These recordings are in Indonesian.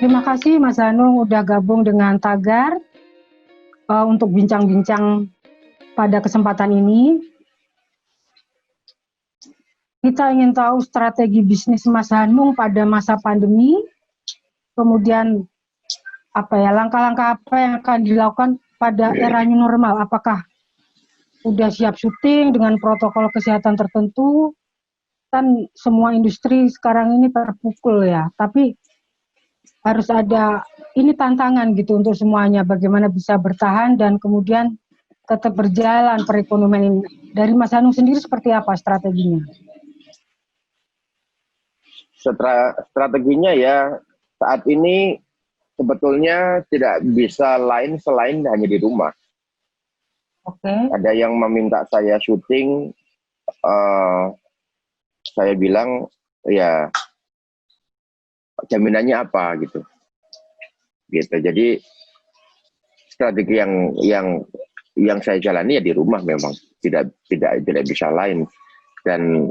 Terima kasih Mas Hanung udah gabung dengan Tagar untuk bincang-bincang pada kesempatan ini. Kita ingin tahu strategi bisnis Mas Hanung pada masa pandemi, kemudian langkah-langkah apa yang akan dilakukan pada era new normal. Apakah udah siap syuting dengan protokol kesehatan tertentu? Kan semua industri sekarang ini terpukul ya, tapi harus ada ini tantangan gitu untuk semuanya, bagaimana bisa bertahan dan kemudian tetap berjalan perekonomian ini. Dari Mas Hanung sendiri seperti apa strateginya? Strateginya ya saat ini sebetulnya tidak bisa lain selain hanya di rumah. Oke. Ada yang meminta saya syuting, saya bilang ya jaminannya apa gitu. Jadi strategi yang saya jalani ya di rumah memang tidak bisa lain. Dan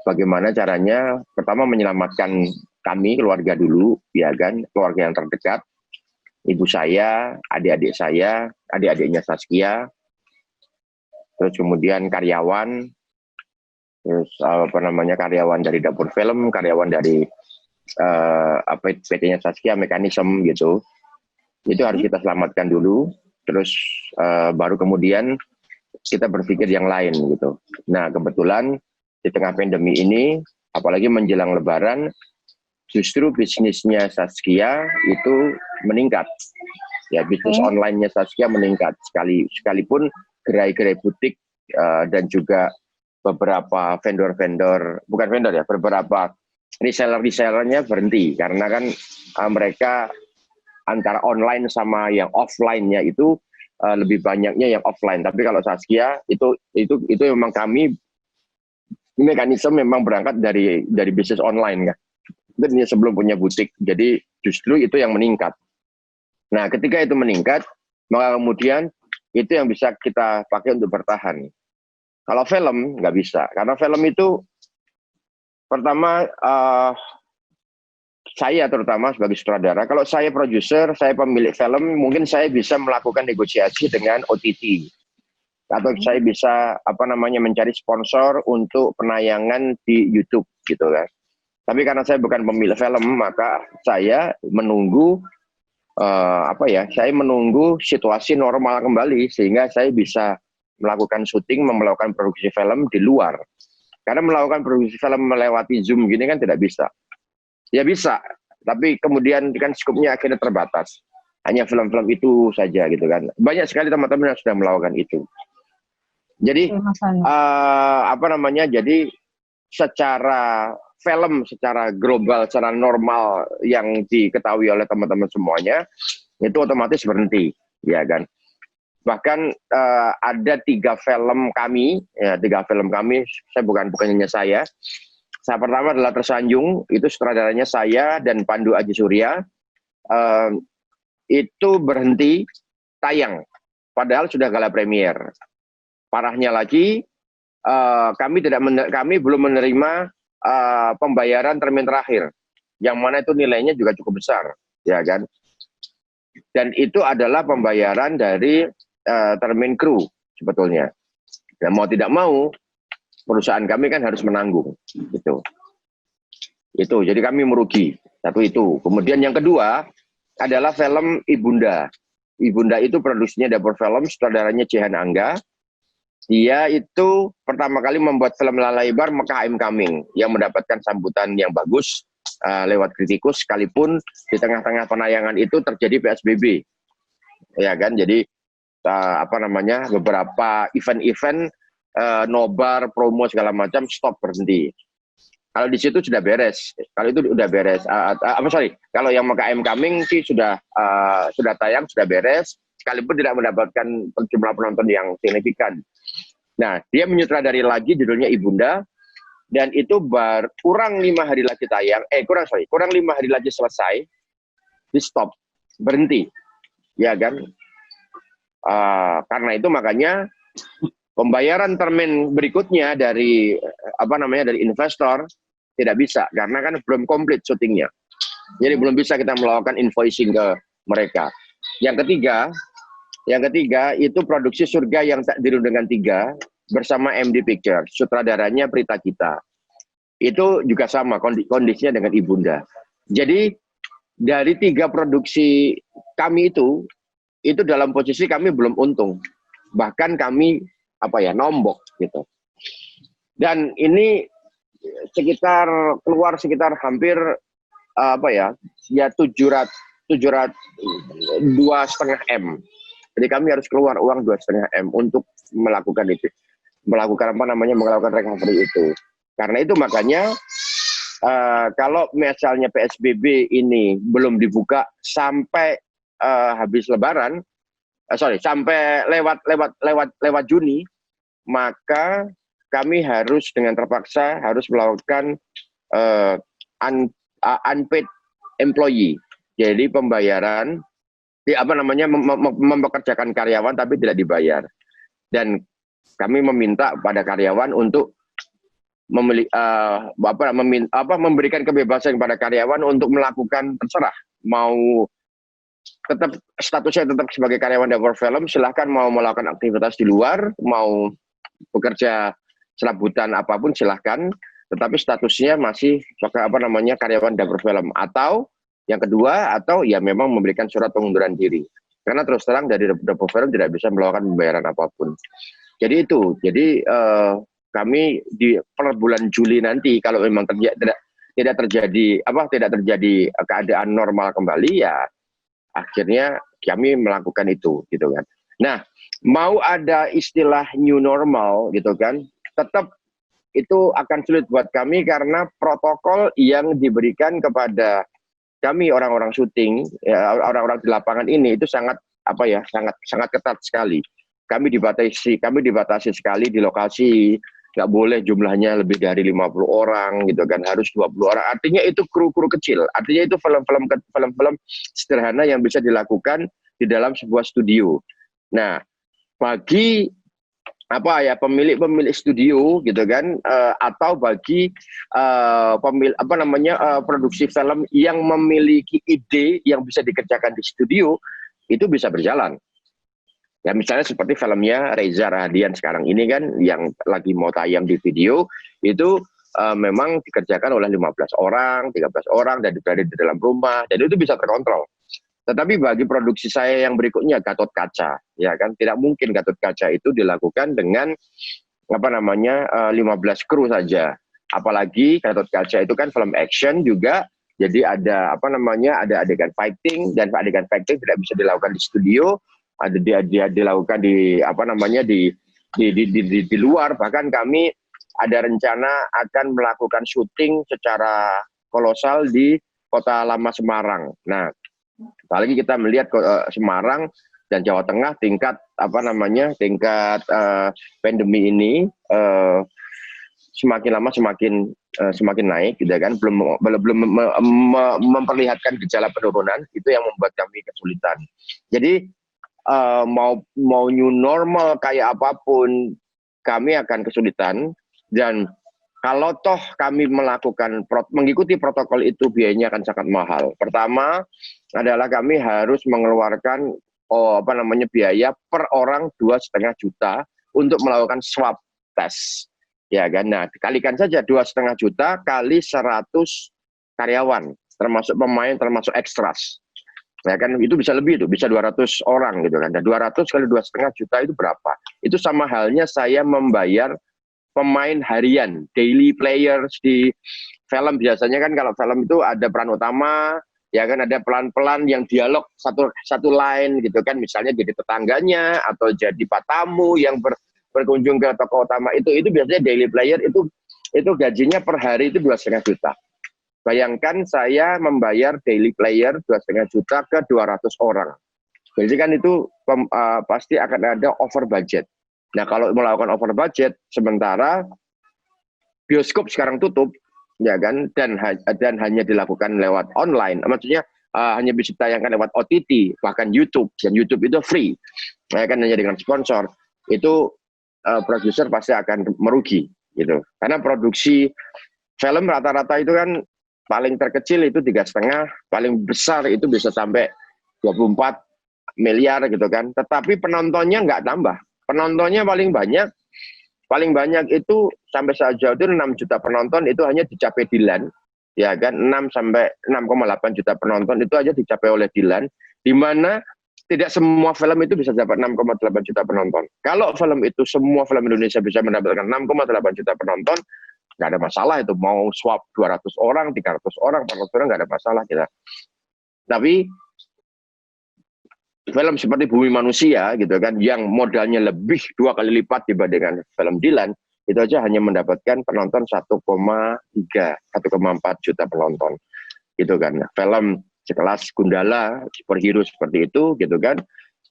bagaimana caranya? Pertama menyelamatkan kami keluarga dulu, ya kan, keluarga yang terdekat, ibu saya, adik-adik saya, adik-adiknya Saskia, terus kemudian karyawan, terus karyawan dari dapur film, karyawan dari PT-nya Saskia Mekanisme gitu. Itu harus kita selamatkan dulu, terus baru kemudian kita berpikir yang lain gitu. Nah kebetulan di tengah pandemi ini, apalagi menjelang Lebaran, justru bisnisnya Saskia itu meningkat. Ya, bisnis online-nya Saskia meningkat sekalipun gerai-gerai butik dan juga beberapa beberapa reseller-resellernya berhenti karena kan mereka antara online sama yang offline-nya itu lebih banyaknya yang offline. Tapi kalau Saskia itu memang kami Mekanisme memang berangkat dari bisnis online kan. Dan dia sebelum punya butik. Jadi justru itu yang meningkat. Nah, ketika itu meningkat, maka kemudian itu yang bisa kita pakai untuk bertahan. Kalau film nggak bisa, karena film itu pertama saya terutama sebagai sutradara, kalau saya produser, saya pemilik film, mungkin saya bisa melakukan negosiasi dengan OTT. Atau saya bisa mencari sponsor untuk penayangan di YouTube gitu kan. Tapi karena saya bukan pemilik film, maka saya menunggu saya menunggu situasi normal kembali sehingga saya bisa melakukan syuting, melakukan produksi film di luar. Karena melakukan produksi film melewati Zoom gini kan tidak bisa. Ya bisa, tapi kemudian kan skupnya akhirnya terbatas. Hanya film-film itu saja gitu kan. Banyak sekali teman-teman yang sudah melakukan itu. Jadi jadi secara film, secara global, secara normal yang diketahui oleh teman-teman semuanya itu otomatis berhenti, ya kan. Bahkan ada 3 film kami, saya bukan hanya saya. Saya pertama adalah Tersanjung, itu sutradaranya saya dan Pandu Aji Surya. Itu berhenti tayang, padahal sudah gala premier. Parahnya lagi, kami belum menerima pembayaran termin terakhir, yang mana itu nilainya juga cukup besar, ya kan? Dan itu adalah pembayaran dari termin kru sebetulnya. Dan mau tidak mau, perusahaan kami kan harus menanggung, gitu. Itu, jadi kami merugi. Satu itu. Kemudian yang kedua adalah film Ibunda. Ibunda itu produksinya Dapur Film, sutradaranya Jehan Angga. Dia itu pertama kali membuat film Lalaibar Mekah I'm Coming yang mendapatkan sambutan yang bagus lewat kritikus, sekalipun di tengah-tengah penayangan itu terjadi PSBB, ya kan. Jadi beberapa event-event nobar, promo segala macam stop, berhenti. Kalau di situ sudah beres, kalau itu udah beres. Kalau yang Mekah I'm Coming sih sudah tayang, sudah beres, sekalipun tidak mendapatkan jumlah penonton yang signifikan. Nah, dia menyutradari lagi judulnya Ibunda, dan itu kurang 5 hari lagi tayang, kurang 5 hari lagi selesai, di stop, berhenti, ya kan? Karena itu makanya pembayaran termin berikutnya dari dari investor tidak bisa, karena kan belum komplit syutingnya. Jadi belum bisa kita melakukan invoicing ke mereka. Yang ketiga itu produksi Surga yang Tak Diru Dengan Tiga bersama MD Picture, sutradaranya Prita Gita. Itu juga sama kondisinya dengan Ibunda. Jadi dari 3 produksi kami itu dalam posisi kami belum untung. Bahkan kami nombok gitu. Dan ini keluar sekitar hampir 700 2,5 M. Jadi kami harus keluar uang 2,5 M untuk melakukan recovery itu. Karena itu makanya kalau misalnya PSBB ini belum dibuka sampai habis Lebaran, sampai lewat Juni, maka kami harus dengan terpaksa harus melakukan unpaid employee. Jadi pembayaran mempekerjakan karyawan tapi tidak dibayar. Dan kami meminta pada karyawan untuk memberikan kebebasan kepada karyawan untuk melakukan terserah, mau tetap statusnya tetap sebagai karyawan dapur film, silahkan mau melakukan aktivitas di luar, mau bekerja serabutan apapun silahkan, tetapi statusnya masih karyawan dapur film. Atau yang kedua, atau ya memang memberikan surat pengunduran diri. Karena terus terang dari dapur film tidak bisa melakukan pembayaran apapun. Jadi itu, kami di per bulan Juli nanti kalau memang tidak terjadi keadaan normal kembali, ya akhirnya kami melakukan itu gitu kan. Nah, mau ada istilah new normal gitu kan, tetap itu akan sulit buat kami karena protokol yang diberikan kepada kami orang-orang syuting, ya, orang-orang di lapangan ini itu sangat ketat sekali. Kami dibatasi sekali di lokasi. Nggak boleh jumlahnya lebih dari 50 orang gitu kan, harus 20 orang. Artinya itu kru-kru kecil. Artinya itu film-film sederhana yang bisa dilakukan di dalam sebuah studio. Nah, bagi pemilik studio gitu kan, atau bagi produksi film yang memiliki ide yang bisa dikerjakan di studio, itu bisa berjalan. Ya misalnya seperti filmnya Reza Rahadian sekarang ini kan, yang lagi mau tayang di video, itu memang dikerjakan oleh 15 orang, 13 orang, dan berada di dalam rumah, dan itu bisa terkontrol. Tetapi bagi produksi saya yang berikutnya, Gatot Kaca, ya kan, tidak mungkin Gatot Kaca itu dilakukan dengan 15 kru saja. Apalagi Gatot Kaca itu kan film action juga, jadi ada ada adegan fighting, dan adegan fighting tidak bisa dilakukan di studio, ada dia dilakukan di luar. Bahkan kami ada rencana akan melakukan syuting secara kolosal di Kota Lama Semarang. Nah, apalagi kita melihat Semarang dan Jawa Tengah tingkat pandemi ini semakin lama semakin naik gitu kan, belum memperlihatkan gejala penurunan, itu yang membuat kami kesulitan. Jadi mau new normal kayak apapun, kami akan kesulitan. Dan kalau toh kami mengikuti protokol itu, biayanya akan sangat mahal. Pertama adalah kami harus mengeluarkan biaya per orang 2,5 juta untuk melakukan swab test, ya kan. Nah, dikalikan saja 2,5 juta kali 100 karyawan, termasuk pemain, termasuk ekstras. Ya kan, itu bisa lebih, itu bisa 200 orang gitu kan. Dan 200 kali 2,5 juta itu berapa? Itu sama halnya saya membayar pemain harian, daily players di film. Biasanya kan kalau film itu ada peran utama, ya kan, ada pelan-pelan yang dialog satu line gitu kan, misalnya jadi tetangganya atau jadi pak tamu yang berkunjung ke tokoh utama, itu biasanya daily player itu gajinya per hari itu 2,5 juta. Bayangkan saya membayar daily player 2,5 juta ke 200 orang. Jadi kan itu pasti akan ada over budget. Nah, kalau melakukan over budget, sementara bioskop sekarang tutup, ya kan, dan hanya dilakukan lewat online, maksudnya hanya bisa ditayangkan lewat OTT, bahkan YouTube, dan YouTube itu free, ya kan, hanya dengan sponsor, itu produser pasti akan merugi, gitu. Karena produksi film rata-rata itu kan paling terkecil itu 3,5, paling besar itu bisa sampai 24 miliar gitu kan. Tetapi penontonnya nggak tambah. Penontonnya paling banyak itu sampai saat jauh itu 6 juta penonton itu hanya dicapai Dilan, ya kan, 6 sampai 6,8 juta penonton itu aja dicapai oleh Dilan, di mana tidak semua film itu bisa dapat 6,8 juta penonton. Kalau film itu semua film Indonesia bisa mendapatkan 6,8 juta penonton, nggak ada masalah itu, mau swap 200 orang, 300 orang, 400 orang, nggak ada masalah kita. Tapi film seperti Bumi Manusia gitu kan, yang modalnya lebih 2 kali lipat dibandingkan film Dilan, itu aja hanya mendapatkan penonton 1,3, 1,4 juta penonton gitu kan. Film sekelas Gundala, superhero seperti itu gitu kan,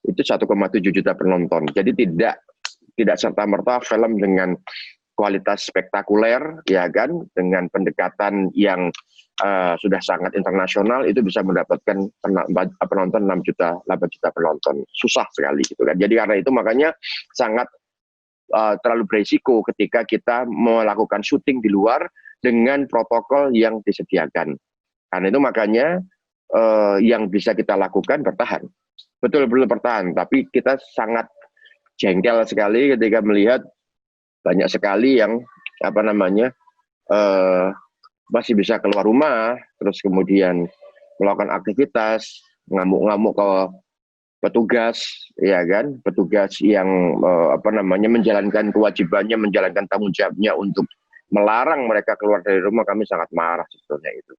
itu 1,7 juta penonton. Jadi tidak serta-merta film dengan kualitas spektakuler, ya kan, dengan pendekatan yang sudah sangat internasional itu bisa mendapatkan penonton 6 juta, 8 juta penonton. Susah sekali gitu kan. Jadi karena itu makanya sangat terlalu berisiko ketika kita melakukan syuting di luar dengan protokol yang disediakan. Karena itu makanya yang bisa kita lakukan bertahan. Betul-betul bertahan, tapi kita sangat jengkel sekali ketika melihat banyak sekali yang masih bisa keluar rumah, terus kemudian melakukan aktivitas, ngamuk-ngamuk ke petugas, ya kan, petugas yang menjalankan kewajibannya, menjalankan tanggung jawabnya untuk melarang mereka keluar dari rumah. Kami sangat marah sebetulnya itu.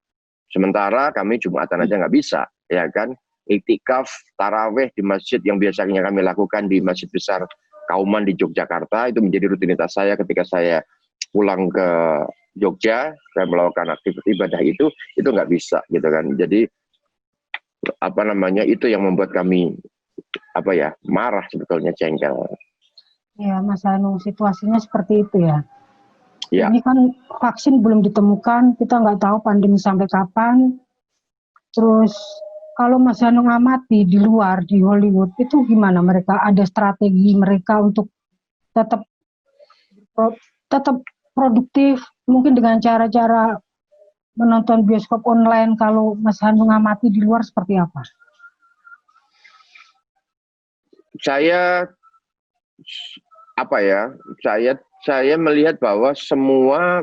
Sementara kami Jumatan aja nggak bisa, ya kan, iktikaf, taraweh di masjid yang biasanya kami lakukan di Masjid Besar Kauman di Yogyakarta, itu menjadi rutinitas saya ketika saya pulang ke Jogja, saya melakukan aktivitas ibadah itu nggak bisa gitu kan. Jadi itu yang membuat kami marah sebetulnya, jengkel. Ya Mas Hanung, situasinya seperti itu ya. Ya. Ini kan vaksin belum ditemukan, kita nggak tahu pandemi sampai kapan. Terus kalau Mas Hanung amati di luar, di Hollywood itu gimana, mereka ada strategi mereka untuk tetap produktif, mungkin dengan cara-cara menonton bioskop online. Kalau Mas Hanung amati di luar seperti apa? Saya melihat bahwa semua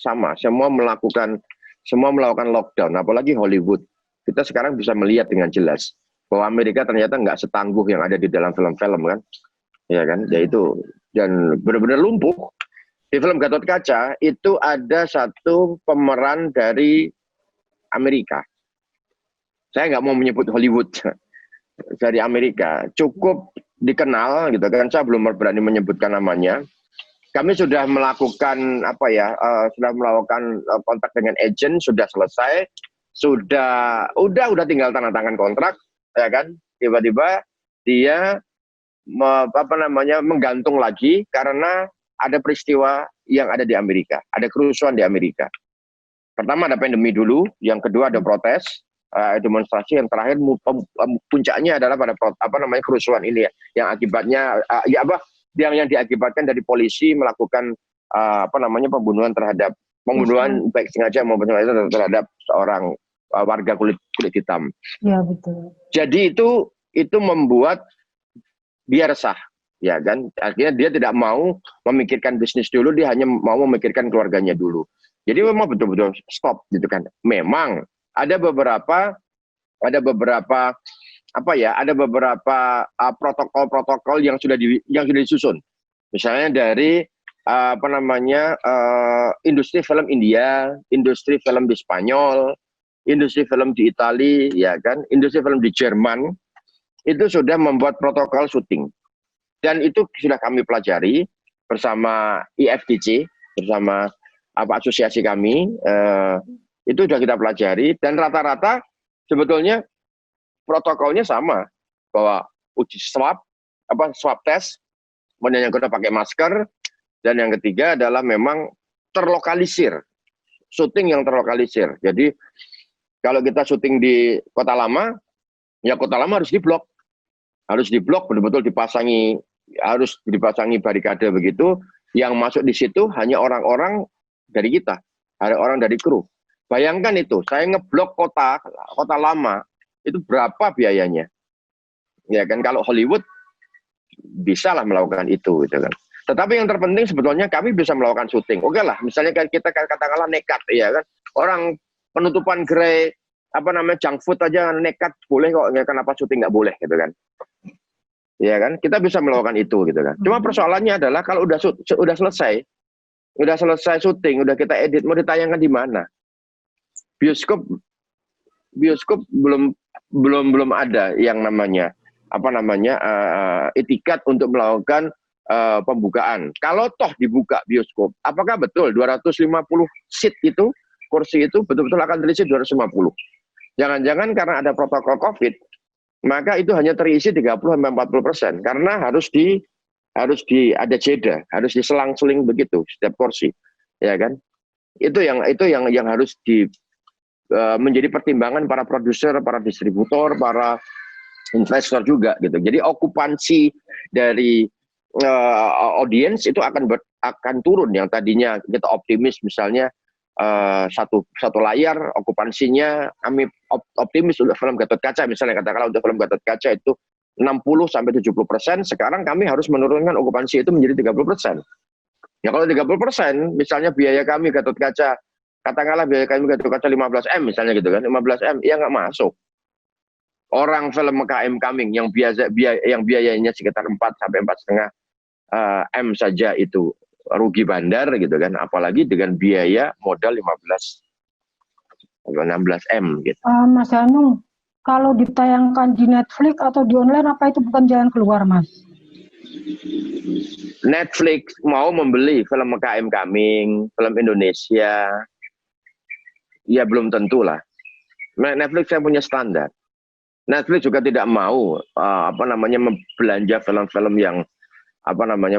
sama, semua melakukan lockdown, apalagi Hollywood. Kita sekarang bisa melihat dengan jelas bahwa Amerika ternyata nggak setangguh yang ada di dalam film-film kan, ya kan, yaitu dan benar-benar lumpuh. Di film Gatot Kaca itu ada satu pemeran dari Amerika. Saya nggak mau menyebut Hollywood, dari Amerika, cukup dikenal gitu kan. Saya belum berani menyebutkan namanya. Kami sudah melakukan kontak dengan agent, sudah selesai, udah tinggal tanda tangan kontrak, ya kan. Tiba-tiba dia menggantung lagi karena ada peristiwa yang ada di Amerika, ada kerusuhan di Amerika. Pertama ada pandemi dulu, yang kedua ada protes, demonstrasi, yang terakhir puncaknya adalah pada kerusuhan ini ya, yang akibatnya yang diakibatkan dari polisi melakukan pembunuhan baik sengaja maupun terhadap seorang warga kulit hitam. Ya betul. Jadi itu membuat dia resah, ya kan. Akhirnya dia tidak mau memikirkan bisnis dulu, dia hanya mau memikirkan keluarganya dulu. Jadi memang betul-betul stop gitu kan. Memang ada beberapa protokol-protokol yang sudah disusun. Misalnya dari industri film India, industri film di Spanyol, industri film di Italia, ya kan, industri film di Jerman, itu sudah membuat protokol syuting. Dan itu sudah kami pelajari bersama IFDC, bersama asosiasi kami, itu sudah kita pelajari, dan rata-rata sebetulnya protokolnya sama, bahwa uji swab test, kemudian yang kedua pakai masker, dan yang ketiga adalah memang terlokalisir, syuting yang terlokalisir. Jadi kalau kita syuting di Kota Lama, ya Kota Lama harus diblok betul-betul harus dipasangi barikade begitu. Yang masuk di situ hanya orang-orang dari kita, ada orang dari kru. Bayangkan itu, saya ngeblok kota lama, itu berapa biayanya? Ya kan, kalau Hollywood bisa lah melakukan itu, gitu kan. Tetapi yang terpenting sebetulnya kami bisa melakukan syuting. Oke lah, misalnya kita katakanlah nekat, ya kan. Orang penutupan gerai junk food aja nekat boleh kok, ya kenapa syuting nggak boleh, gitu kan? Ya kan, kita bisa melakukan itu, gitu kan. Cuma persoalannya adalah kalau udah selesai syuting, udah kita edit, mau ditayangkan di mana? Bioskop belum ada yang namanya etikat untuk melakukan pembukaan. Kalau toh dibuka bioskop, apakah betul 250 seat itu, kursi itu betul-betul akan terisi 250? Jangan-jangan karena ada protokol COVID, maka itu hanya terisi 30-40% karena harus ada jeda, harus diselang-seling begitu setiap kursi, ya kan? Itu yang harus menjadi pertimbangan para produser, para distributor, para investor juga gitu. Jadi okupansi dari audiens itu akan turun. Yang tadinya kita optimis misalnya satu layar okupansinya, kami optimis untuk film Gatot Kaca misalnya, katakanlah untuk film Gatot Kaca itu 60-70%, sekarang kami harus menurunkan okupansi itu menjadi 30%. Ya kalau 30%, misalnya biaya kami Gatot Kaca, katakanlah biaya kami Gatot Kaca 15M misalnya gitu kan, 15M, ya nggak masuk. Orang film KM Coming yang biayanya sekitar 4 sampai 4,5 M saja itu rugi bandar gitu kan, apalagi dengan biaya modal 16 M gitu. Mas Hanung, kalau ditayangkan di Netflix atau di online, apa itu bukan jalan keluar, Mas? Netflix mau membeli film KM Coming, film Indonesia, ya belum tentu lah. Netflix saya punya standar. Netflix juga tidak mau belanja film-film yang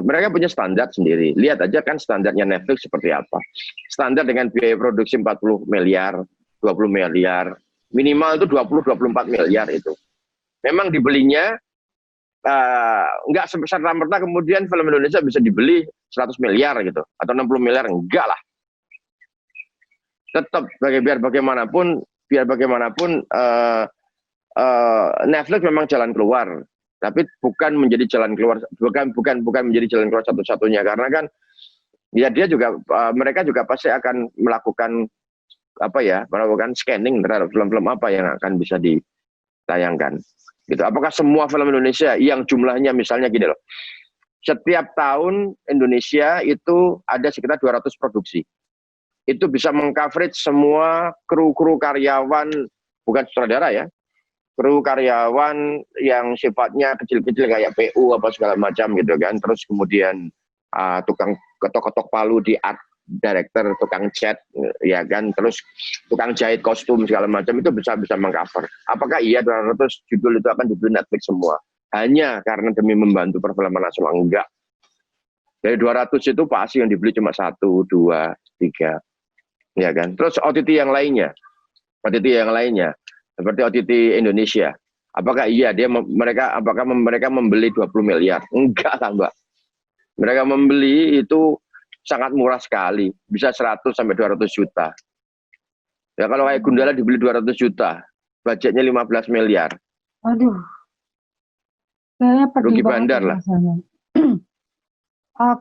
mereka punya standar sendiri. Lihat aja kan standarnya Netflix seperti apa. Standar dengan biaya produksi 40 miliar, 20 miliar, minimal itu 20-24 miliar itu. Memang dibelinya nggak serta-merta kemudian film Indonesia bisa dibeli 100 miliar gitu atau 60 miliar, enggak lah. Tetap biar bagaimanapun Netflix memang jalan keluar, tapi bukan menjadi jalan keluar, bukan menjadi jalan keluar satu-satunya, karena kan ya mereka juga pasti akan melakukan scanning terhadap film-film apa yang akan bisa ditayangkan. Gitu. Apakah semua film Indonesia yang jumlahnya misalnya gini loh, setiap tahun Indonesia itu ada sekitar 200 produksi, itu bisa meng-coverage semua kru karyawan, bukan sutradara ya, kru karyawan yang sifatnya kecil-kecil kayak PU apa segala macam gitu kan, terus kemudian tukang ketok-ketok palu di art director, tukang cat ya kan, terus tukang jahit kostum segala macam, itu bisa mengcover. Apakah iya 200 judul itu akan dibeli Netflix semua hanya karena demi membantu perfilman nasional? Enggak. Dari 200 itu pasti yang dibeli cuma 1, 2, 3 ya kan. Terus OTT yang lainnya seperti OTT Indonesia, apakah iya mereka membeli 20 miliar? Enggak lah Mbak. Mereka membeli itu sangat murah sekali, bisa 100 sampai 200 juta. Ya kalau kayak Gundala dibeli 200 juta, budgetnya 15 miliar. Aduh. Kayaknya rugi bandar lah.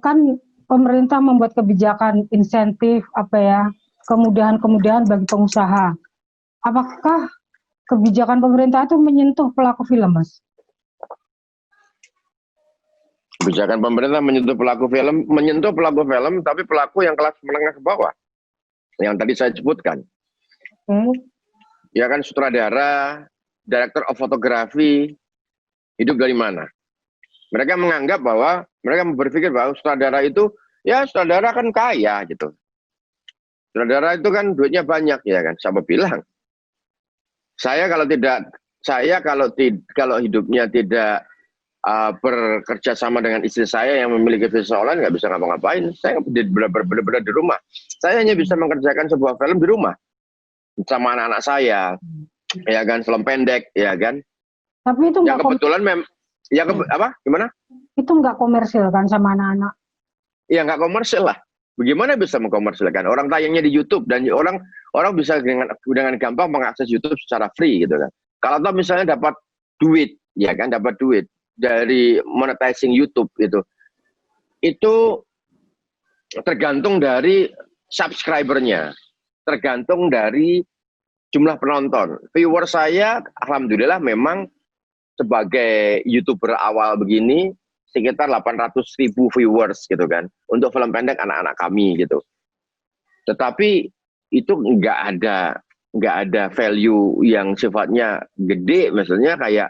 Kan pemerintah membuat kebijakan insentif kemudahan-kemudahan bagi pengusaha. Apakah kebijakan pemerintah itu menyentuh pelaku film, Mas? Kebijakan pemerintah menyentuh pelaku film, tapi pelaku yang kelas menengah ke bawah, yang tadi saya sebutkan. Ya kan, sutradara, director of photography, hidup dari mana? Mereka menganggap bahwa, mereka berpikir bahwa sutradara itu, ya sutradara kan kaya gitu. Sutradara itu kan duitnya banyak, ya kan? Siapa bilang? Saya kalau hidupnya tidak bekerja sama dengan istri saya yang memiliki bisnis online, nggak bisa ngapa-ngapain. Saya benar-benar di rumah. Saya hanya bisa mengerjakan sebuah film di rumah sama anak-anak saya, ya kan, film pendek, ya kan. Tapi itu yang kebetulan gimana? Itu nggak komersil kan sama anak-anak? Ya nggak komersil lah. Bagaimana bisa mengkomersilkan? Orang tayangnya di YouTube dan orang bisa dengan gampang mengakses YouTube secara free gitu kan. Kalau toh misalnya dapat duit, ya kan, dapat duit dari monetizing YouTube itu tergantung dari subscribernya, tergantung dari jumlah penonton. Viewer saya, alhamdulillah memang sebagai YouTuber awal begini sekitar 800.000 viewers gitu kan untuk film pendek anak-anak kami gitu. Tetapi itu nggak ada value yang sifatnya gede, misalnya kayak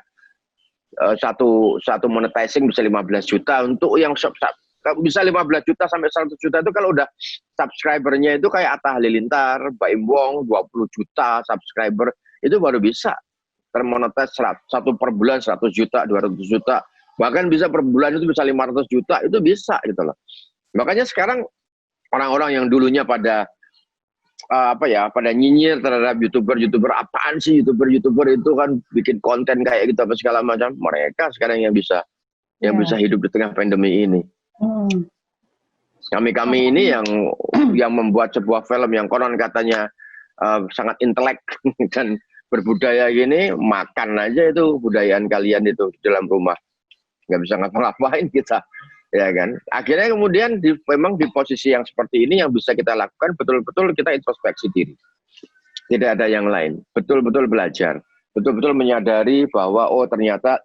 satu monetizing bisa 15 juta untuk yang bisa 15 juta sampai 100 juta itu kalau udah subscribernya itu kayak Atta Halilintar, Baim Wong 20 juta subscriber itu baru bisa termonetize satu per bulan 100 juta, 200 juta, bahkan bisa per bulan itu bisa 500 juta itu bisa gitu loh. Makanya sekarang orang-orang yang dulunya pada pada nyinyir terhadap youtuber apaan sih youtuber itu kan bikin konten kayak gitu apa segala macam, mereka sekarang yang bisa hidup di tengah pandemi ini. Kami ini yang membuat sebuah film yang konon katanya sangat intelek dan berbudaya gini, makan aja itu budayaan kalian itu di dalam rumah, nggak bisa ngapa-ngapain kita, ya kan. Akhirnya kemudian memang di posisi yang seperti ini yang bisa kita lakukan betul-betul kita introspeksi diri, tidak ada yang lain, betul-betul belajar, betul-betul menyadari bahwa oh ternyata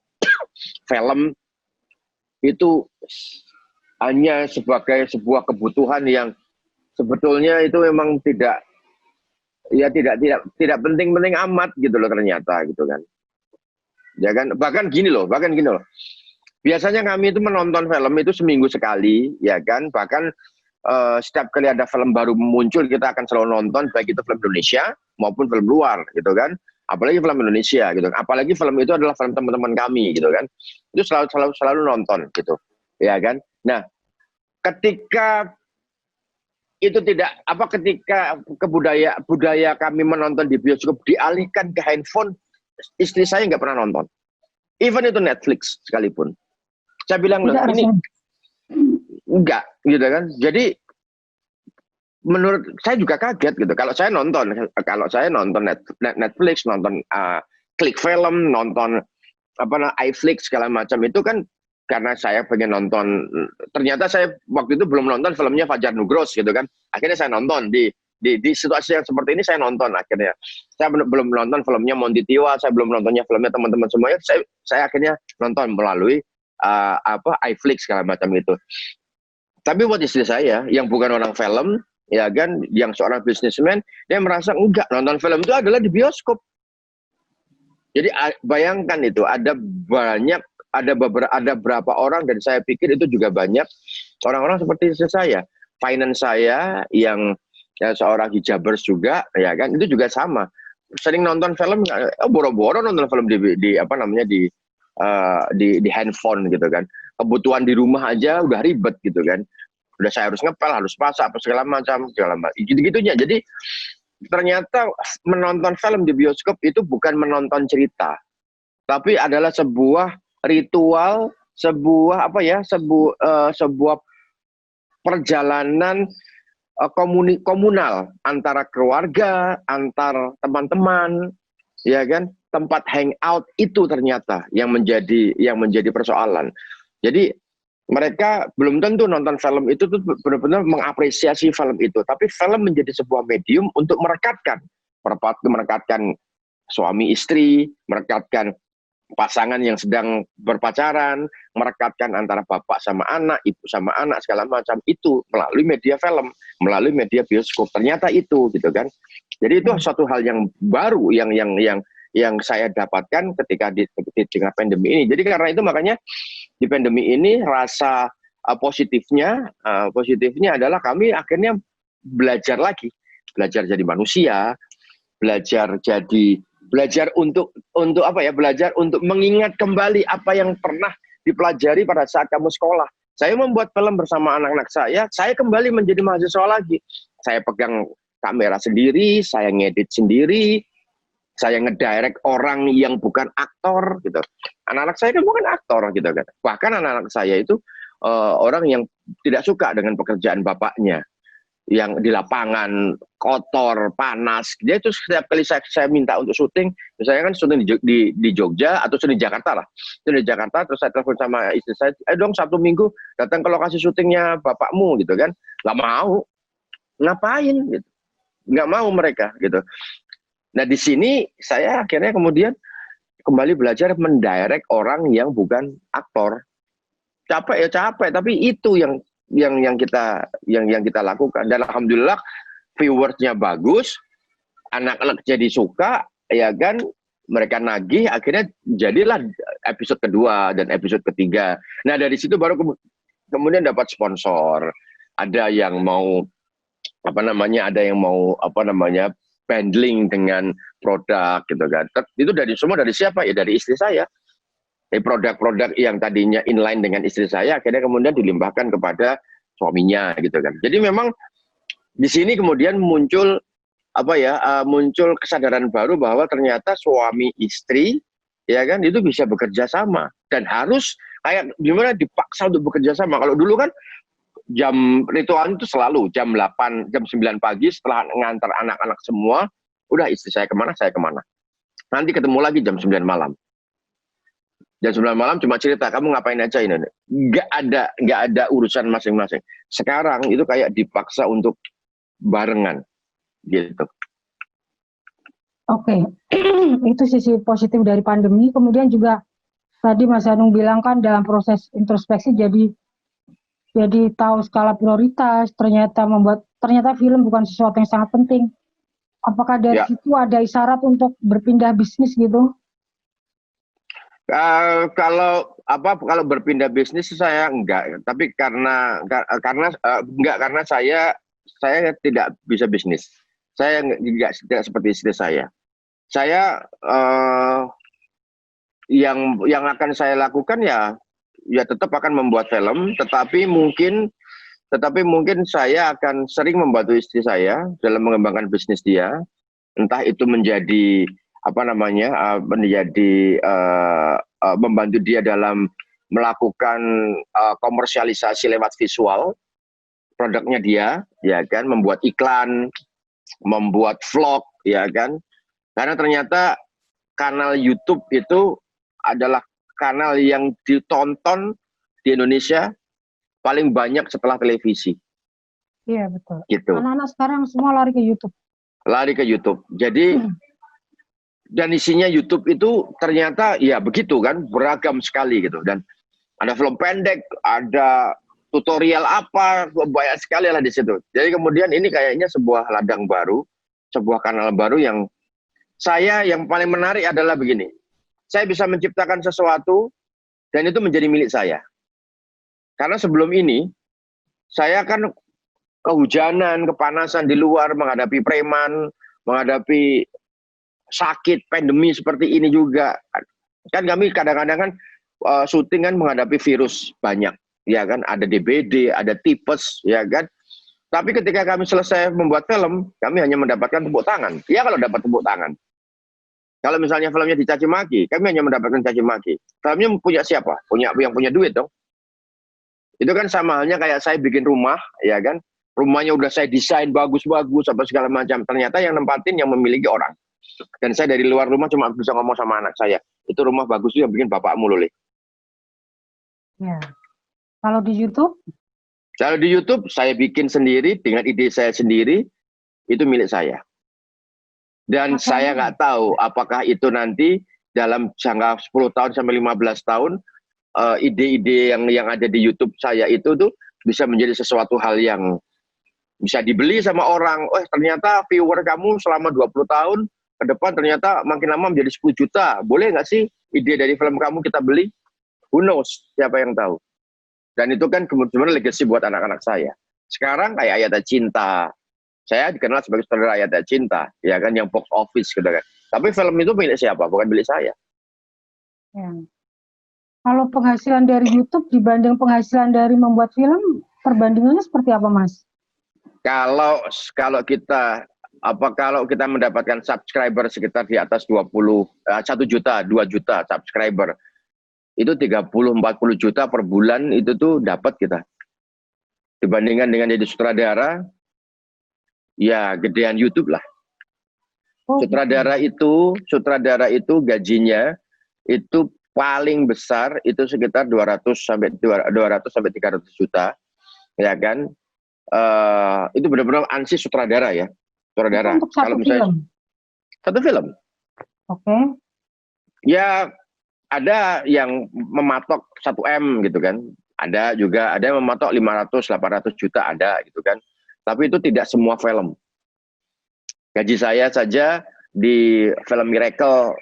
film itu hanya sebagai sebuah kebutuhan yang sebetulnya itu memang tidak penting-penting amat gitu loh ternyata gitu kan. Ya kan, bahkan gini loh. Biasanya kami itu menonton film itu seminggu sekali, ya kan. Bahkan setiap kali ada film baru muncul kita akan selalu nonton, baik itu film Indonesia maupun film luar gitu kan. Apalagi film Indonesia gitu. Apalagi film itu adalah film teman-teman kami gitu kan. Itu selalu nonton gitu. Ya kan. Nah, ketika itu ketika budaya kami menonton di bioskop dialihkan ke handphone, istri saya nggak pernah nonton. Even itu Netflix sekalipun. Saya bilang loh, ini enggak gitu kan. Jadi menurut saya juga kaget gitu. Kalau saya nonton Netflix, nonton Klik Film, nonton iFlix segala macam itu kan karena saya pengen nonton. Ternyata saya waktu itu belum nonton filmnya Fajar Nugros gitu kan. Akhirnya saya nonton di situasi yang seperti ini, saya nonton akhirnya. Saya belum nonton filmnya Monty Tiwa, saya belum nontonnya filmnya teman-teman semuanya. Saya akhirnya nonton melalui iFlix segala macam itu. Tapi buat istri saya yang bukan orang film, ya kan, yang seorang businessman, dia merasa enggak, nonton film itu adalah di bioskop. Jadi bayangkan itu ada berapa orang, dan saya pikir itu juga banyak orang-orang seperti istri saya, finance saya yang seorang hijabers juga, ya kan, itu juga sama, sering nonton film, boro-boro nonton film di handphone gitu kan. Kebutuhan di rumah aja udah ribet gitu kan, udah saya harus ngepel, harus masak apa segala macam gitu-gitunya. Jadi ternyata menonton film di bioskop itu bukan menonton cerita, tapi adalah sebuah ritual, sebuah perjalanan komunal antara keluarga, antar teman-teman, ya kan, tempat hangout itu ternyata yang menjadi persoalan. Jadi mereka belum tentu nonton film itu tuh benar-benar mengapresiasi film itu, tapi film menjadi sebuah medium untuk merekatkan suami istri, merekatkan pasangan yang sedang berpacaran, merekatkan antara bapak sama anak, ibu sama anak, segala macam itu melalui media film, melalui media bioskop. Ternyata itu gitu kan. Jadi itu suatu hal yang baru yang saya dapatkan ketika di tengah pandemi ini. Jadi karena itu makanya di pandemi ini rasa positifnya adalah kami akhirnya belajar lagi, belajar jadi manusia, belajar untuk belajar untuk mengingat kembali apa yang pernah dipelajari pada saat kamu sekolah. Saya membuat film bersama anak-anak saya kembali menjadi mahasiswa lagi. Saya pegang kamera sendiri, saya ngedit sendiri, saya ngedirect orang yang bukan aktor gitu. Anak-anak saya kan bukan aktor gitu kan. Bahkan anak-anak saya itu orang yang tidak suka dengan pekerjaan bapaknya. yang di lapangan kotor, panas. Dia itu setiap kali saya minta untuk syuting, misalnya kan syuting di Jogja atau syuting di Jakarta lah. Syuting di Jakarta, terus saya telepon sama istri saya, dong Sabtu Minggu datang ke lokasi syutingnya bapakmu gitu kan. Nggak mau. Ngapain gitu. Nggak mau mereka gitu. Nah di sini saya akhirnya kemudian kembali belajar mendirect orang yang bukan aktor. Capek ya capek, tapi itu yang kita lakukan. Dan alhamdulillah viewersnya bagus, anak-anak jadi suka, ya kan, mereka nagih, akhirnya jadilah episode kedua dan episode ketiga. Nah dari situ baru kemudian dapat sponsor, ada yang mau bundling dengan produk gitu kan. Itu semua dari siapa? Ya dari istri saya. Produk-produk yang tadinya inline dengan istri saya akhirnya kemudian dilimpahkan kepada suaminya gitu kan. Jadi memang di sini kemudian muncul muncul kesadaran baru bahwa ternyata suami istri ya kan itu bisa bekerja sama dan harus kayak gimana dipaksa untuk bekerja sama. Kalau dulu kan jam ritual itu selalu jam 8, jam 9 pagi setelah ngantar anak-anak semua, udah istri saya kemana, saya kemana. Nanti ketemu lagi jam 9 malam. Jam 9 malam cuma cerita, kamu ngapain aja ini. Nggak ada urusan masing-masing. Sekarang itu kayak dipaksa untuk barengan. Gitu. Oke, itu sisi positif dari pandemi. Kemudian juga tadi Mas Hanung bilang kan dalam proses introspeksi jadi tahu skala prioritas, ternyata film bukan sesuatu yang sangat penting. Apakah dari situ ada isyarat untuk berpindah bisnis gitu? Kalau berpindah bisnis saya enggak, tapi karena saya tidak bisa bisnis. Saya tidak seperti istri saya. Saya yang akan saya lakukan ya tetap akan membuat film, tetapi mungkin saya akan sering membantu istri saya dalam mengembangkan bisnis dia, entah itu menjadi membantu dia dalam melakukan komersialisasi lewat visual produknya dia, ya kan, membuat iklan, membuat vlog, ya kan, karena ternyata kanal YouTube itu adalah kanal yang ditonton di Indonesia paling banyak setelah televisi. Iya betul. Gitu. Anak-anak sekarang semua lari ke YouTube. Lari ke YouTube. Jadi dan isinya YouTube itu ternyata ya begitu kan, beragam sekali gitu. Dan ada film pendek, ada tutorial apa, banyak sekali lah di situ. Jadi kemudian ini kayaknya sebuah ladang baru, sebuah kanal baru yang paling menarik adalah begini. Saya bisa menciptakan sesuatu dan itu menjadi milik saya. Karena sebelum ini saya kan kehujanan, kepanasan di luar, menghadapi preman, menghadapi sakit, pandemi seperti ini juga. Kan kami kadang-kadang kan syuting kan menghadapi virus banyak, ya kan, ada DBD, ada tipes, ya kan. Tapi ketika kami selesai membuat film, kami hanya mendapatkan tepuk tangan. Ya kalau dapat tepuk tangan. Kalau misalnya filmnya dicaci maki, kami hanya mendapatkan caci maki. Filmnya punya siapa? Yang punya duit dong. Itu kan sama halnya kayak saya bikin rumah, ya kan. Rumahnya udah saya desain bagus-bagus, apa segala macam. Ternyata yang nempatin yang memiliki orang. Dan saya dari luar rumah cuma bisa ngomong sama anak saya. Itu rumah bagus itu yang bikin bapakmu loleh. Ya. Kalau di YouTube? Kalau di YouTube saya bikin sendiri dengan ide saya sendiri, itu milik saya. Dan saya nggak tahu apakah itu nanti dalam jangka 10 tahun sampai 15 tahun ide-ide yang ada di YouTube saya itu tuh bisa menjadi sesuatu hal yang bisa dibeli sama orang. Oh, ternyata viewer kamu selama 20 tahun ke depan ternyata makin lama menjadi 10 juta. Boleh nggak sih ide dari film kamu kita beli? Who knows? Siapa yang tahu? Dan itu kan kemudian legacy buat anak-anak saya. Sekarang kayak Ayatnya Cinta. Saya dikenal sebagai saudara Ayatnya Cinta, ya kan, yang box office gitu kan. Tapi film itu milik siapa? Bukan milik saya. Ya. Kalau penghasilan dari YouTube dibanding penghasilan dari membuat film, perbandingannya seperti apa, Mas? Kalau kita mendapatkan subscriber sekitar di atas 1 juta, 2 juta subscriber, itu 30-40 juta per bulan itu tuh dapat kita. Dibandingkan dengan jadi sutradara, Ya gedean YouTube lah. Oh, Sutradara itu gajinya itu paling besar itu sekitar 200 sampai 300 juta, ya kan? Itu benar-benar ansi sutradara ya, itu sutradara. untuk satu Kalau misalnya film. satu film, Oke. ya ada yang mematok 1 M gitu kan. Ada yang mematok 500-800 juta ada gitu kan. Tapi itu tidak semua film. Gaji saya saja di film Miracle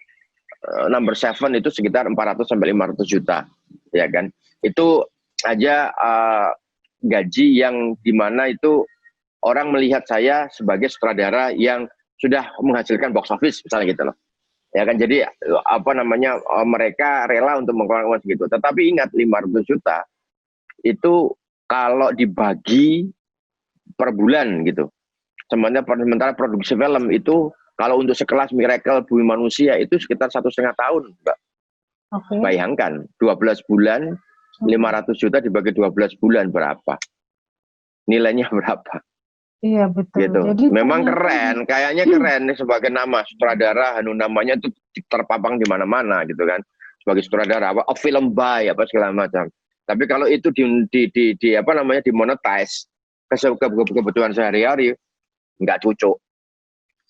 Number 7 itu sekitar 400 sampai 500 juta, ya kan? Itu aja gaji yang dimana itu orang melihat saya sebagai sutradara yang sudah menghasilkan box office misalnya gitu loh. Ya kan, jadi mereka rela untuk mengeluarkan uang segitu. Tetapi ingat 500 juta itu kalau dibagi per bulan gitu. Sementara produksi film itu kalau untuk sekelas Miracle Bumi Manusia itu sekitar 1,5 tahun, Mbak. Okay. Bayangkan 12 bulan 500 juta dibagi 12 bulan berapa? Nilainya berapa? Iya betul. Gitu. Jadi memang keren, kayaknya keren nih sebagai nama sutradara, namanya itu terpapang di mana-mana gitu kan. Sebagai sutradara apa, film by apa segala macam. Tapi kalau itu dimonetize kebutuhan sehari-hari, nggak cocok.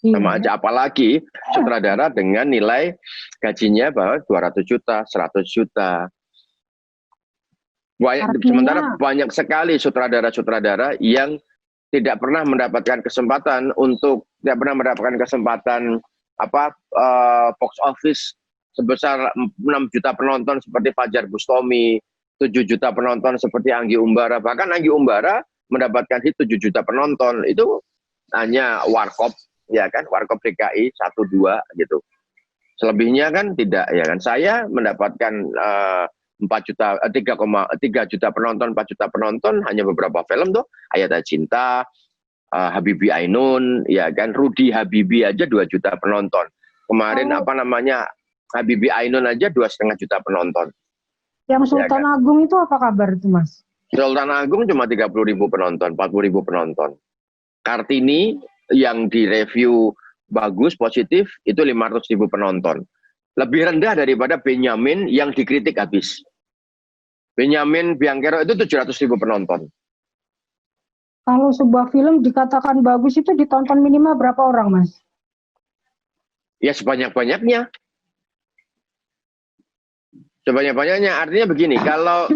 Sama aja, apalagi sutradara dengan nilai gajinya bahwa 200 juta, 100 juta. Sementara banyak sekali sutradara-sutradara yang tidak pernah mendapatkan kesempatan box office sebesar 6 juta penonton seperti Fajar Bustomi, 7 juta penonton seperti Anggi Umbara. Bahkan Anggi Umbara mendapatkan hit 7 juta penonton itu hanya Warkop, ya kan, Warkop DKI 1-2 gitu. Selebihnya kan tidak, ya kan. Saya mendapatkan 3 juta penonton, 4 juta penonton hanya beberapa film tuh, Ayat Cinta, Habibie Ainun, ya kan, Rudy Habibie aja 2 juta penonton. Kemarin Habibie Ainun aja 2,5 juta penonton. Yang Sultan ya, kan? Agung itu apa kabar itu, Mas? Sultan Agung cuma 30.000 penonton, 40.000 penonton. Kartini yang direview bagus, positif, itu 500.000 penonton. Lebih rendah daripada Benyamin yang dikritik habis. Benyamin Biangkero itu 700.000 penonton. Kalau sebuah film dikatakan bagus itu ditonton minimal berapa orang, Mas? Ya sebanyak-banyaknya. Sebanyak-banyaknya, artinya begini, kalau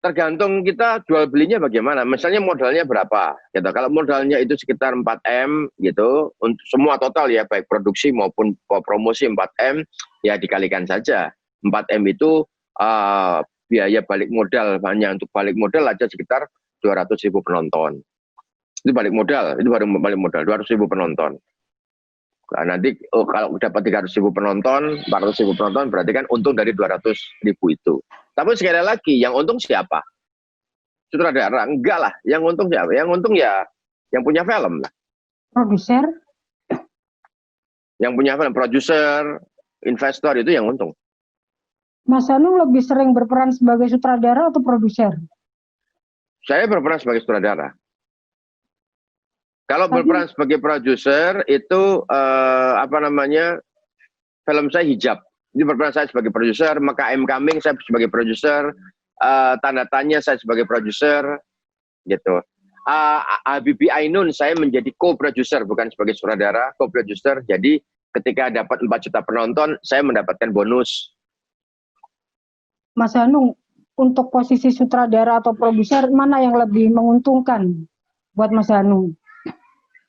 tergantung kita jual belinya bagaimana. Misalnya modalnya berapa gitu. Kalau modalnya itu sekitar 4M gitu, untuk semua total ya, baik produksi maupun promosi 4M, ya dikalikan saja. 4M itu biaya balik modal, hanya untuk balik modal aja sekitar 200.000 penonton. Itu balik modal, itu baru balik modal 200.000 penonton. Nah, nanti kalau dapat 300.000 penonton, 400.000 penonton, berarti kan untung dari 200.000 itu. Tapi sekali lagi, yang untung siapa? Sutradara? Enggak lah. Yang untung siapa? Yang untung ya yang punya film lah. Produser? Yang punya film, produser, investor, itu yang untung. Mas Hanung lebih sering berperan sebagai sutradara atau produser? Saya berperan sebagai sutradara. Kalau berperan sebagai produser itu film saya Hijab. Ini berperan saya sebagai produser, maka M Coming saya sebagai produser, Tanda Tanya saya sebagai produser, gitu. Habibie Ainun saya menjadi co-producer, bukan sebagai sutradara, co-producer. Jadi ketika dapat 4 juta penonton, saya mendapatkan bonus. Mas Hanung, untuk posisi sutradara atau produser, mana yang lebih menguntungkan buat Mas Hanung?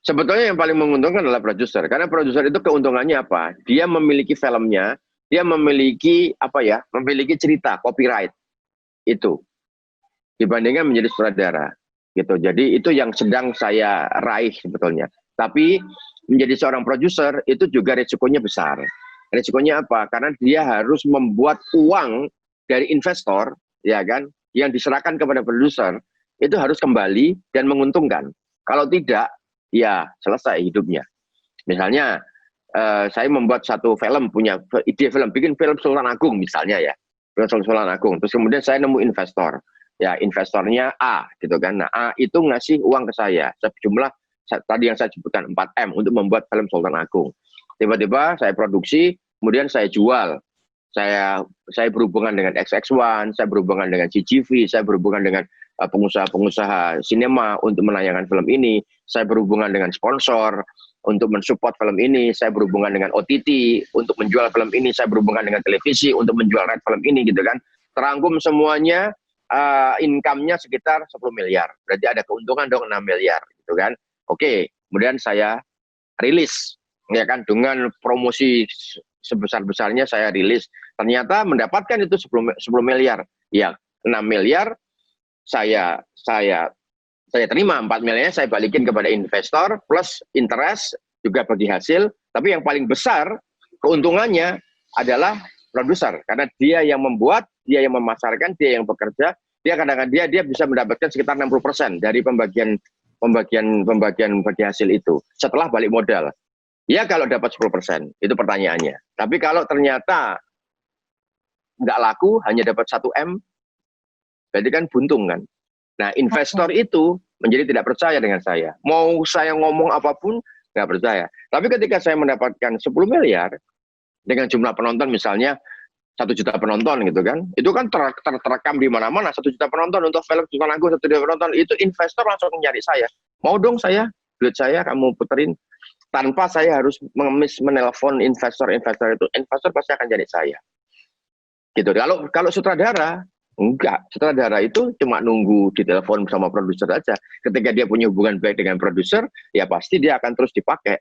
Sebetulnya yang paling menguntungkan adalah produser, karena produser itu keuntungannya apa? Dia memiliki filmnya, dia memiliki memiliki cerita, copyright itu dibandingkan menjadi sutradara, gitu. Jadi itu yang sedang saya raih sebetulnya. Tapi menjadi seorang produser itu juga resikonya besar. Resikonya apa? Karena dia harus membuat uang dari investor, ya kan, yang diserahkan kepada produser itu harus kembali dan menguntungkan. Kalau tidak, ya selesai hidupnya. Misalnya saya membuat satu film, punya ide film, bikin film Sultan Agung misalnya ya, film Sultan Agung. Terus kemudian saya nemu investor, ya investornya A gitu kan. Nah, A itu ngasih uang ke saya sejumlah tadi yang saya sebutkan 4M untuk membuat film Sultan Agung. Tiba-tiba saya produksi, kemudian saya jual. Saya berhubungan dengan XX1, saya berhubungan dengan CGV, saya berhubungan dengan pengusaha-pengusaha sinema untuk menayangkan film ini, saya berhubungan dengan sponsor untuk mensupport film ini, saya berhubungan dengan OTT untuk menjual film ini, saya berhubungan dengan televisi untuk menjual right film ini gitu kan. Terangkum semuanya, income-nya sekitar 10 miliar. Berarti ada keuntungan dong 6 miliar gitu kan. Oke, kemudian saya rilis ya kan, dengan promosi sebesar-besarnya saya rilis. Ternyata mendapatkan itu 10 miliar. Ya, 6 miliar saya terima, 4 miliarnya saya balikin kepada investor plus interest juga bagi hasil. Tapi yang paling besar keuntungannya adalah produser, karena dia yang membuat, dia yang memasarkan, dia yang bekerja, dia kadang-kadang dia bisa mendapatkan sekitar 60% dari pembagian bagi hasil itu setelah balik modal. Ya kalau dapat 10%, itu pertanyaannya. Tapi kalau ternyata nggak laku, hanya dapat 1M, berarti kan buntung kan. Nah, investor itu menjadi tidak percaya dengan saya. Mau saya ngomong apapun, nggak percaya. Tapi ketika saya mendapatkan 10 miliar, dengan jumlah penonton misalnya 1 juta penonton gitu kan, itu kan terekam di mana-mana. 1 juta penonton untuk film Sultan Agung, 1 juta penonton, itu investor langsung mencari saya. Mau dong saya, duit saya kamu puterin. Tanpa saya harus menelpon investor itu, investor pasti akan cari saya. Gitu. Kalau sutradara, enggak. Sutradara itu cuma nunggu ditelepon sama produser aja. Ketika dia punya hubungan baik dengan produser, ya pasti dia akan terus dipakai.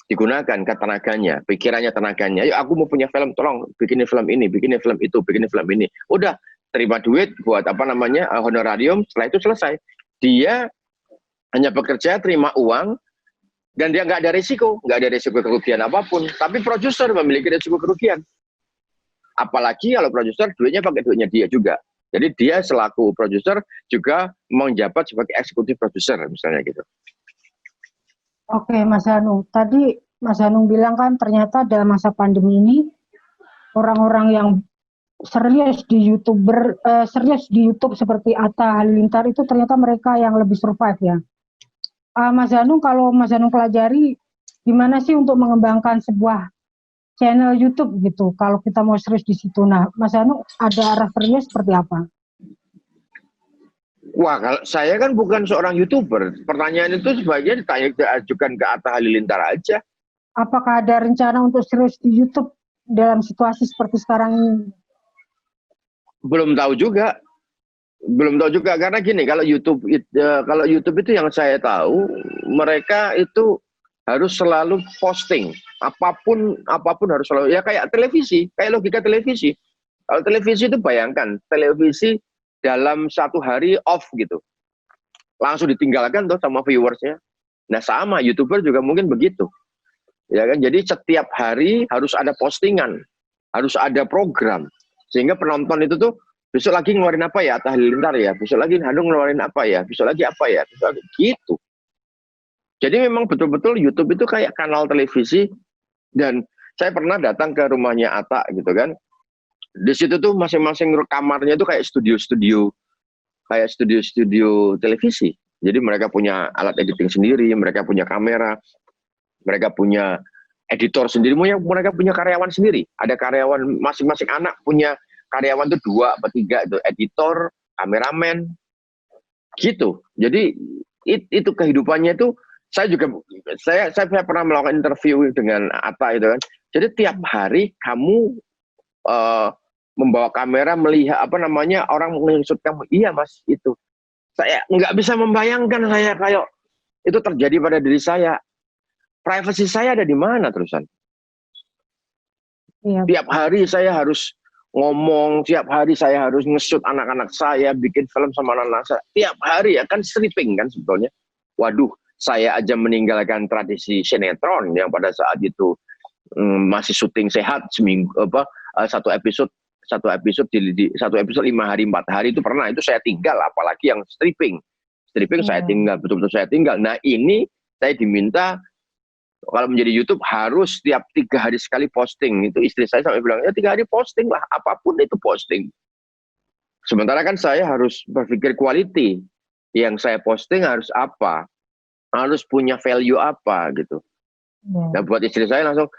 Digunakan ke tenaganya, pikirannya, tenaganya. Yuk aku mau punya film, tolong bikinin film ini, bikinin film itu, bikinin film ini. Udah, terima duit buat honorarium, setelah itu selesai. Dia hanya bekerja, terima uang, dan dia nggak ada risiko kerugian apapun. Tapi produser memiliki risiko kerugian. Apalagi kalau produser duitnya pakai duitnya dia juga. Jadi dia selaku produser juga menjabat sebagai eksekutif produser misalnya gitu. Oke, Mas Hanung. Tadi Mas Hanung bilang kan ternyata dalam masa pandemi ini orang-orang yang serius di YouTube seperti Atta Halilintar itu ternyata mereka yang lebih survive ya. Mas Hanung, kalau Mas Hanung pelajari gimana sih untuk mengembangkan sebuah channel YouTube gitu, kalau kita mau serius di situ. Nah, Mas Hanung ada referensinya seperti apa? Wah, kalau saya kan bukan seorang YouTuber. Pertanyaan itu sebagian diajukan ke Atta Halilintar aja. Apakah ada rencana untuk serius di YouTube dalam situasi seperti sekarang ini? Belum tahu juga. Karena gini, kalau YouTube itu yang saya tahu, mereka itu harus selalu posting. Apapun harus selalu, ya kayak televisi, kayak logika televisi. Kalau televisi itu bayangkan, televisi dalam 1 hari off gitu. Langsung ditinggalkan tuh sama viewersnya. Nah sama, YouTuber juga mungkin begitu. Ya kan, jadi setiap hari harus ada postingan, harus ada program. Sehingga penonton itu tuh, besok lagi ngeluarin apa ya, Atta Halilintar ya, besok lagi Hanung ngeluarin apa ya, besok lagi apa ya, besok lagi, gitu. Jadi memang betul-betul YouTube itu kayak kanal televisi. Dan saya pernah datang ke rumahnya Atta gitu kan. Di situ tuh masing-masing kamarnya itu kayak studio-studio televisi. Jadi mereka punya alat editing sendiri, mereka punya kamera, mereka punya editor sendiri, mereka punya karyawan sendiri. Ada karyawan, masing-masing anak punya karyawan tuh 2 atau 3 itu, editor, kameramen, gitu. Jadi itu kehidupannya itu. Saya pernah melakukan interview dengan Atta itu kan. Jadi tiap hari kamu membawa kamera melihat orang mengisut kamu. Iya Mas, itu. Saya nggak bisa membayangkan saya kayak itu terjadi pada diri saya. Privasi saya ada di mana terusan? Iya. Tiap hari saya harus ngomong, tiap hari saya harus nge-shoot anak-anak saya, bikin film sama anak-anak saya. Tiap hari ya kan stripping kan sebetulnya. Waduh, saya aja meninggalkan tradisi sinetron yang pada saat itu masih syuting sehat seminggu satu episode 5 hari 4 hari itu pernah, itu saya tinggal, apalagi yang stripping saya tinggal, betul-betul saya tinggal. Nah ini saya diminta kalau menjadi YouTube harus tiap 3 hari sekali posting. Itu istri saya sampai bilang, ya 3 hari posting lah, apapun itu posting. Sementara kan saya harus berpikir quality. Yang saya posting harus apa? Harus punya value apa gitu. Nah buat istri saya langsung,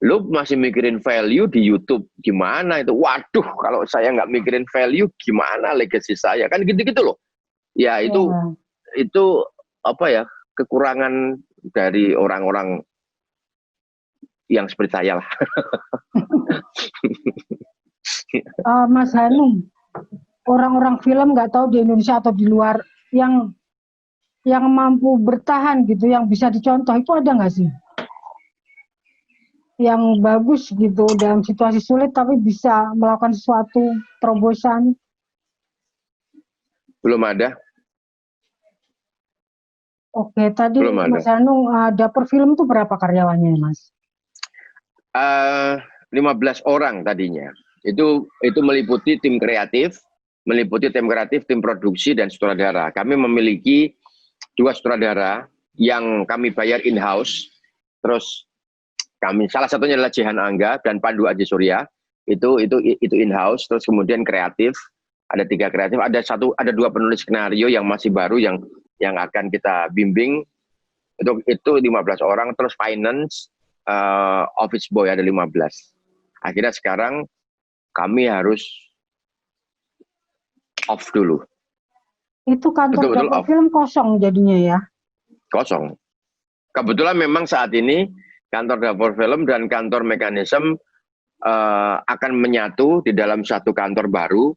lu masih mikirin value di YouTube gimana itu? Waduh, kalau saya nggak mikirin value gimana legacy saya? Kan gitu-gitu loh. Ya itu apa ya, kekurangan dari orang-orang yang seperti saya lah. Mas Hanung, orang-orang film nggak tahu di Indonesia atau di luar yang mampu bertahan gitu, yang bisa dicontoh itu ada nggak sih? Yang bagus gitu dalam situasi sulit tapi bisa melakukan sesuatu terobosan? Belum ada. Oke, tadi Belum ada. Mas Hanung, dapur film itu berapa karyawannya, Mas? 15 orang tadinya. Itu meliputi tim kreatif, tim produksi dan sutradara. Kami memiliki 2 sutradara yang kami bayar in-house. Terus kami salah satunya adalah Jehan Angga dan Pandu Aji Surya. Itu in-house. Terus kemudian kreatif, ada 3 kreatif, ada 2 penulis skenario yang masih baru yang akan kita bimbing. Itu 15 orang. Terus finance, office boy ada 15. Akhirnya sekarang kami harus off dulu. Itu kantor dapur film kosong jadinya ya? Kosong. Kebetulan memang saat ini kantor dapur film dan kantor mekanisme akan menyatu di dalam satu kantor baru.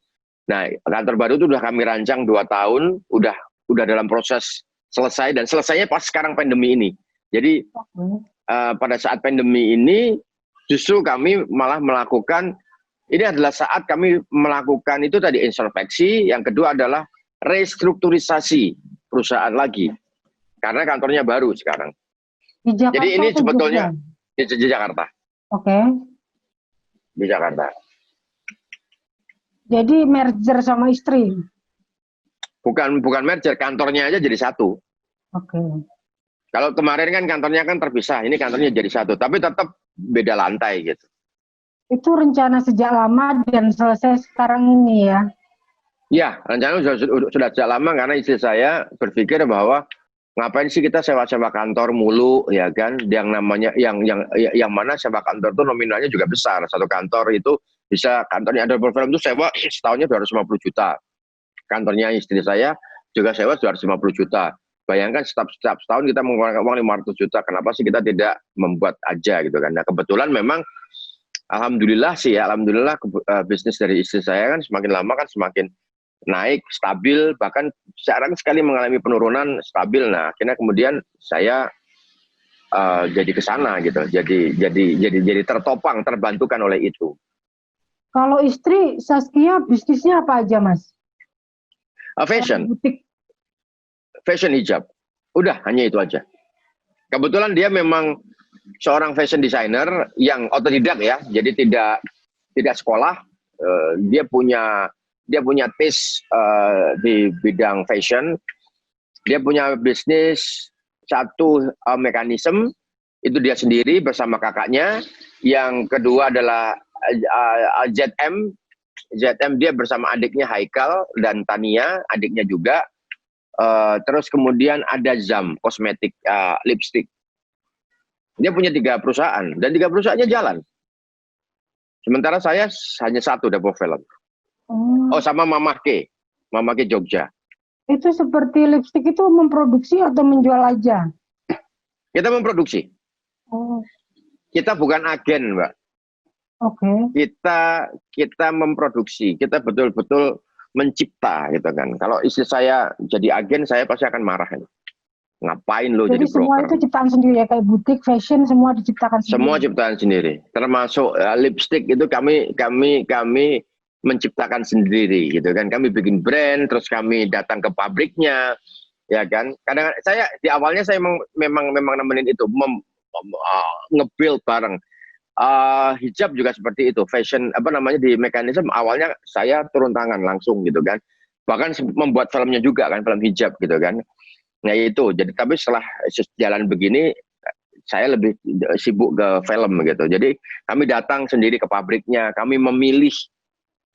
Nah, kantor baru itu sudah kami rancang 2 tahun, udah dalam proses selesai, dan selesainya pas sekarang pandemi ini. Jadi pada saat pandemi ini justru kami malah melakukan, ini adalah saat kami melakukan itu tadi introspeksi, yang kedua adalah restrukturisasi perusahaan lagi. Karena kantornya baru sekarang. Di Jakarta. Jadi ini sebetulnya di Jakarta. Oke. Di Jakarta. Jadi merger sama istri? Bukan merger, kantornya aja jadi satu. Oke. Kalau kemarin kan kantornya kan terpisah, ini kantornya jadi satu, tapi tetap beda lantai gitu. Itu rencana sejak lama dan selesai sekarang ini ya? Ya, rencana sudah sejak lama, karena istri saya berpikir bahwa ngapain sih kita sewa-sewa kantor mulu, ya kan? Yang namanya yang mana sewa kantor itu nominalnya juga besar. Satu kantor itu bisa, kantornya ada film itu sewa setahunnya 250 juta. Kantornya istri saya juga sewa 250 juta. Bayangkan setiap setahun kita mengeluarkan uang 500 juta. Kenapa sih kita tidak membuat aja gitu kan? Nah, kebetulan memang alhamdulillah bisnis dari istri saya kan semakin lama kan semakin naik, stabil, bahkan jarang sekali mengalami penurunan, stabil. Nah, akhirnya kemudian saya jadi ke sana gitu. Jadi tertopang, terbantukan oleh itu. Kalau istri Saskia bisnisnya apa aja, Mas? Fashion. Fashion hijab. Udah, hanya itu aja. Kebetulan dia memang seorang fashion designer yang otodidak ya. Jadi tidak sekolah. Dia punya taste di bidang fashion. Dia punya bisnis satu mekanisme, itu dia sendiri bersama kakaknya. Yang kedua adalah ZM dia bersama adiknya Haikal dan Tania, adiknya juga. Terus kemudian ada Zam, kosmetik, lipstick. Dia punya 3 perusahaan, dan 3 perusahaannya jalan. Sementara saya hanya satu dapur film. Oh, sama Mama K Jogja. Itu seperti lipstick itu memproduksi atau menjual aja? Kita memproduksi. Kita bukan agen, Mbak. Oke. Kita memproduksi. Kita betul-betul mencipta gitu kan. Kalau istri saya jadi agen, saya pasti akan marah. Ngapain lo jadi broker? Jadi semua itu ciptaan sendiri ya, kayak butik, fashion, semua diciptakan sendiri? Semua ciptaan sendiri. Termasuk lipstick itu kami menciptakan sendiri gitu kan. Kami bikin brand, terus kami datang ke pabriknya, ya kan. Kadang saya di awalnya saya memang nemenin itu, nge-build bareng. Hijab juga seperti itu, fashion di mekanisme awalnya saya turun tangan langsung gitu kan, bahkan membuat filmnya juga kan, film hijab gitu kan. Nah itu, jadi tapi setelah jalan begini saya lebih sibuk ke film gitu. Jadi kami datang sendiri ke pabriknya, kami memilih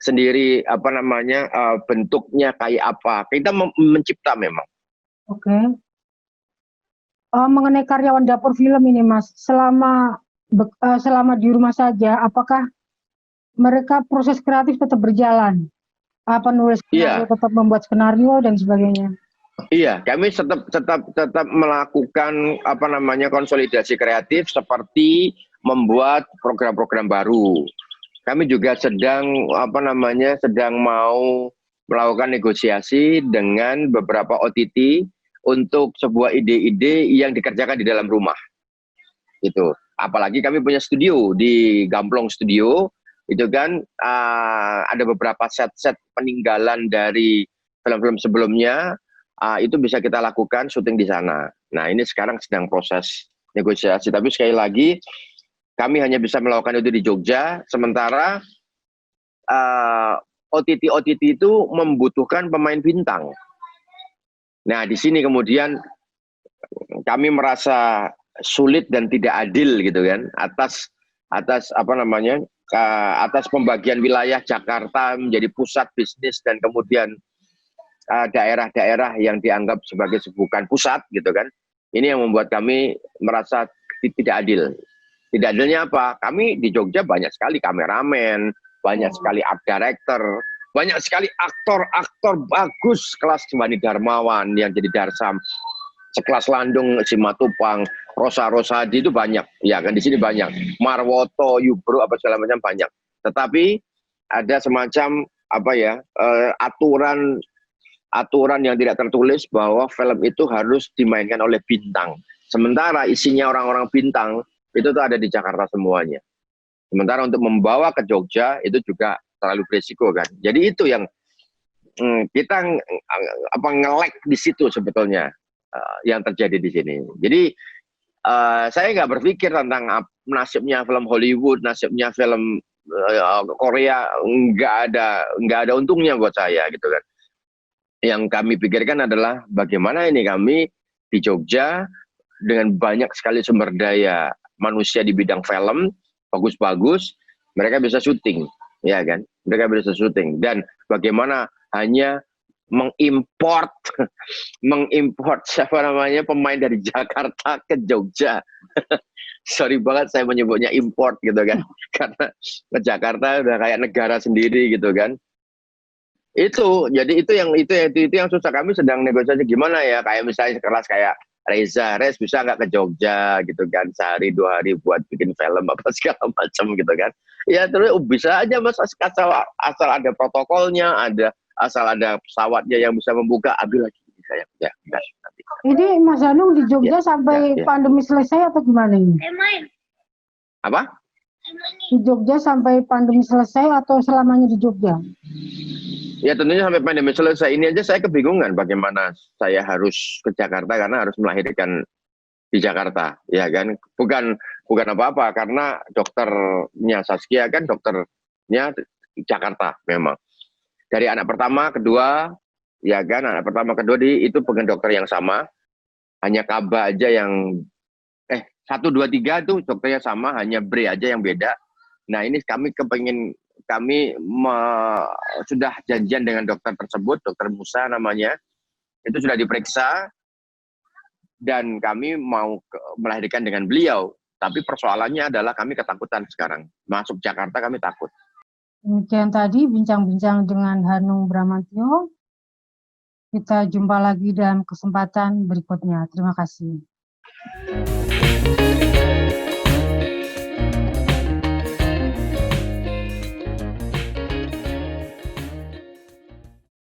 sendiri bentuknya kayak apa. Kita mencipta memang. Oke. Mengenai karyawan dapur film ini, Mas, selama di rumah saja, apakah mereka proses kreatif tetap berjalan? Penulis skenario tetap membuat skenario dan sebagainya. Iya, kami tetap melakukan konsolidasi kreatif seperti membuat program-program baru. Kami juga sedang mau melakukan negosiasi dengan beberapa OTT untuk sebuah ide-ide yang dikerjakan di dalam rumah. Itu. Apalagi kami punya studio di Gamplong Studio, itu kan ada beberapa set-set peninggalan dari film-film sebelumnya, itu bisa kita lakukan syuting di sana. Nah, ini sekarang sedang proses negosiasi. Tapi sekali lagi, kami hanya bisa melakukan itu di Jogja, sementara OTT itu membutuhkan pemain bintang. Nah, di sini kemudian kami merasa sulit dan tidak adil gitu kan, atas pembagian wilayah Jakarta menjadi pusat bisnis dan kemudian daerah-daerah yang dianggap sebagai bukan pusat gitu kan. Ini yang membuat kami merasa tidak adil. Tidak adilnya apa? Kami di Jogja banyak sekali kameramen, banyak sekali art director, banyak sekali aktor-aktor bagus kelas Jemani Darmawan yang jadi Darsam, sekelas Landung Simatupang, Rosa Rosadi itu banyak, ya kan, di sini banyak. Marwoto, Yubro, apa segala macam banyak. Tetapi ada semacam aturan yang tidak tertulis bahwa film itu harus dimainkan oleh bintang. Sementara isinya orang-orang bintang itu tuh ada di Jakarta semuanya. Sementara untuk membawa ke Jogja itu juga terlalu beresiko kan. Jadi itu yang kita nge-lag di situ sebetulnya yang terjadi di sini. Jadi saya nggak berpikir tentang nasibnya film Hollywood, nasibnya film Korea, nggak ada untungnya buat saya gitu kan. Yang kami pikirkan adalah bagaimana ini kami di Jogja dengan banyak sekali sumber daya manusia di bidang film bagus-bagus, mereka bisa syuting, ya kan? Mereka bisa syuting, dan bagaimana hanya mengimport pemain dari Jakarta ke Jogja. Sorry banget saya menyebutnya import gitu kan, karena ke Jakarta udah kayak negara sendiri gitu kan. Jadi itu yang susah. Kami sedang negosiasi gimana ya, kayak misalnya kelas kayak Reza bisa nggak ke Jogja gitu kan, sehari 2 hari buat bikin film apa segala macam gitu kan. Ya terus bisa aja Mas, asal ada protokolnya, asal ada pesawatnya yang bisa membuka, ambil lagi saya ya nanti. Ini Mas Hanung di Jogja sampai pandemi selesai atau gimana ini? Apa? Di Jogja sampai pandemi selesai atau selamanya di Jogja? Ya tentunya sampai pandemi selesai. Ini aja saya kebingungan bagaimana saya harus ke Jakarta karena harus melahirkan di Jakarta, ya kan? Bukan apa-apa, karena dokternya Saskia kan dokternya Jakarta memang. Dari anak pertama, kedua, ya kan? Anak pertama, kedua itu dengan dokter yang sama. Hanya Kaba aja yang 1, 2, 3 tuh dokternya sama, hanya Bre aja yang beda. Nah ini kami sudah janjian dengan dokter tersebut, dokter Musa namanya, itu sudah diperiksa dan kami mau melahirkan dengan beliau. Tapi persoalannya adalah kami ketakutan sekarang, masuk Jakarta kami takut. Demikian tadi bincang-bincang dengan Hanung Bramantyo. Kita jumpa lagi dalam kesempatan berikutnya. Terima kasih.